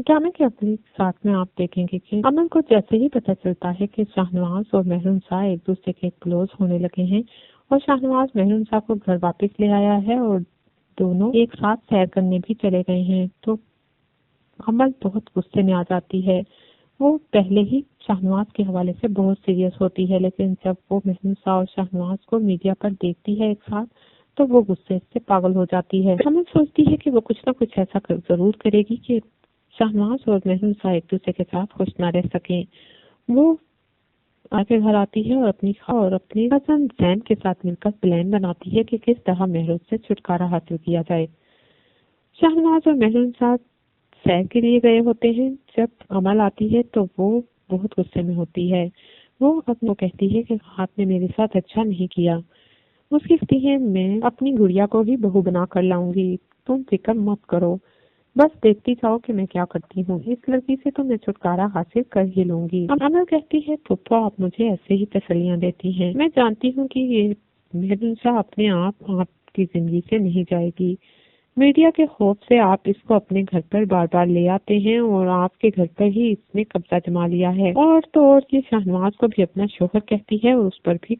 ڈرامے کے اگلی ساتھ میں آپ دیکھیں گے کہ امن کو جیسے ہی پتہ چلتا ہے کہ شاہنواز اور مہرنسا ایک دوسرے کے کلوز ہونے لگے ہیں اور شاہنواز مہرنسا کو گھر واپس لے آیا ہے اور دونوں ایک ساتھ سیر کرنے بھی چلے گئے ہیں، تو امن بہت غصے میں آ جاتی ہے۔ وہ پہلے ہی شاہنواز کے حوالے سے بہت سیریس ہوتی ہے، لیکن جب وہ مہرنسا اور شاہنواز کو میڈیا پر دیکھتی ہے ایک ساتھ تو وہ غصے سے پاگل ہو جاتی ہے۔ امن سوچتی ہے کہ وہ کچھ نہ کچھ ایسا ضرور کرے گی کہ شاہنواز اور مہرنسا ایک دوسرے کے ساتھ خوش نہ رہ سکیں۔ وہ آگے گھر آتی ہے اور اپنی کزن زین کے ساتھ مل کر پلان بناتی ہے کہ کس طرح مہروز سے چھٹکارا حاصل کیا جائے۔ شاہنواز اور مہرنسا سیر کے لیے گئے ہوتے ہیں۔ جب امل آتی ہے تو وہ بہت غصے میں ہوتی ہے۔ وہ اپنے کہتی ہے کہ آپ نے میرے ساتھ اچھا نہیں کیا۔ اس کی کہتی ہے میں اپنی گڑیا کو ہی بہو بنا کر لاؤں گی، تم فکر مت کرو، بس دیکھتی جاؤ کہ میں کیا کرتی ہوں، اس لڑکی سے تو میں چھٹکارا حاصل کر ہی لوں گی۔ امل کہتی ہے پھپھو آپ مجھے ایسے ہی تسلیاں دیتی ہیں، میں جانتی ہوں کہ یہ مہرنسا اپنے آپ کی زندگی سے نہیں جائے گی، میڈیا کے خوف سے آپ اس کو اپنے گھر پر بار بار لے آتے ہیں اور آپ کے گھر پر ہی اس نے قبضہ جما لیا ہے، اور تو اور یہ شاہنواز کو بھی اپنا شوہر کہتی ہے اور اس پر بھی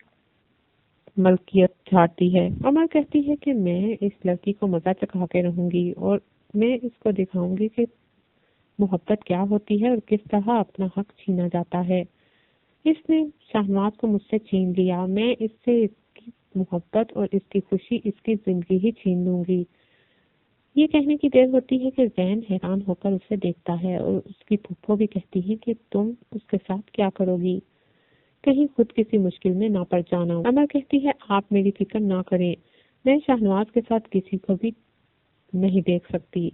ملکیت جھاڑتی ہے۔ امل کہتی ہے کہ میں اس لڑکی کو مزہ چکھا کے رہوں گی اور میں اس کو دکھاؤں گی کہ محبت کیا ہوتی ہے اور کس طرح اپنا حق چھینا جاتا ہے۔ اس نے شاہنواز کو مجھ سے چھین لیا، میں اس سے اس کی محبت اور اس کی خوشی، اس کی زندگی ہی چھین لوں گی۔ یہ کہنے کی دیر ہوتی ہے کہ زین حیران ہو کر اسے دیکھتا ہے اور اس کی پھپھو بھی کہتی ہے کہ تم اس کے ساتھ کیا کرو گی، کہیں خود کسی مشکل میں نہ پڑ جانا۔ امل کہتی ہے آپ میری فکر نہ کریں، میں شاہنواز کے ساتھ کسی کو بھی نہیں دیکھ سکتی،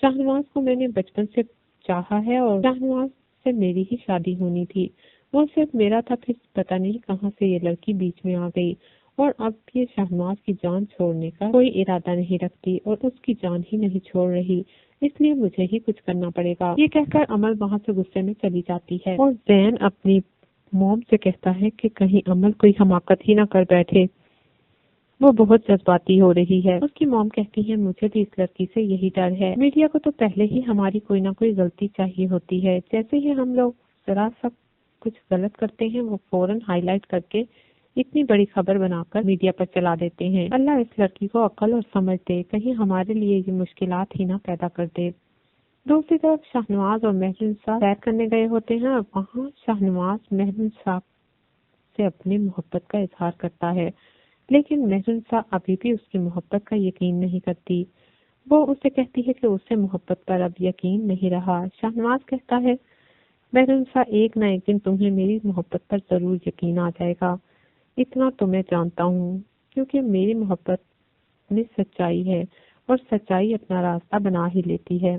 شاہنواز کو میں نے بچپن سے چاہا ہے اور شاہنواز سے میری ہی شادی ہونی تھی، وہ صرف میرا تھا، پھر پتہ نہیں کہاں سے یہ لڑکی بیچ میں آ گئی اور اب یہ شاہنواز کی جان چھوڑنے کا کوئی ارادہ نہیں رکھتی اور اس کی جان ہی نہیں چھوڑ رہی، اس لیے مجھے ہی کچھ کرنا پڑے گا۔ یہ کہہ کر امل وہاں سے غصے میں چلی جاتی ہے اور زین اپنی موم سے کہتا ہے کہ کہیں امل کوئی حماقت ہی نہ کر بیٹھے، وہ بہت جذباتی ہو رہی ہے۔ اس کی موم کہتی ہے مجھے بھی اس لڑکی سے یہی ڈر ہے، میڈیا کو تو پہلے ہی ہماری کوئی نہ کوئی غلطی چاہیے ہوتی ہے، جیسے ہی ہم لوگ ذرا سا کچھ غلط کرتے ہیں وہ فوراً ہائی لائٹ کر کے اتنی بڑی خبر بنا کر میڈیا پر چلا دیتے ہیں۔ اللہ اس لڑکی کو عقل اور سمجھ دے، کہیں ہمارے لیے یہ مشکلات ہی نہ پیدا کر دے۔ دوسری طرف شاہنواز اور مہرنسا سیر کرنے گئے ہوتے ہیں اور وہاں شاہنواز مہرنسا سے اپنی محبت کا اظہار کرتا ہے، لیکن مہرنسا ابھی بھی اس کی محبت کا یقین نہیں کرتی۔ وہ اسے کہتی ہے کہ اسے محبت پر اب یقین نہیں رہا۔ شاہنواز کہتا ہے مہرنسا ایک نہ ایک دن تمہیں میری محبت پر ضرور یقین آ جائے گا، اتنا تو میں جانتا ہوں، کیونکہ میری محبت میں سچائی ہے اور سچائی اپنا راستہ بنا ہی لیتی ہے۔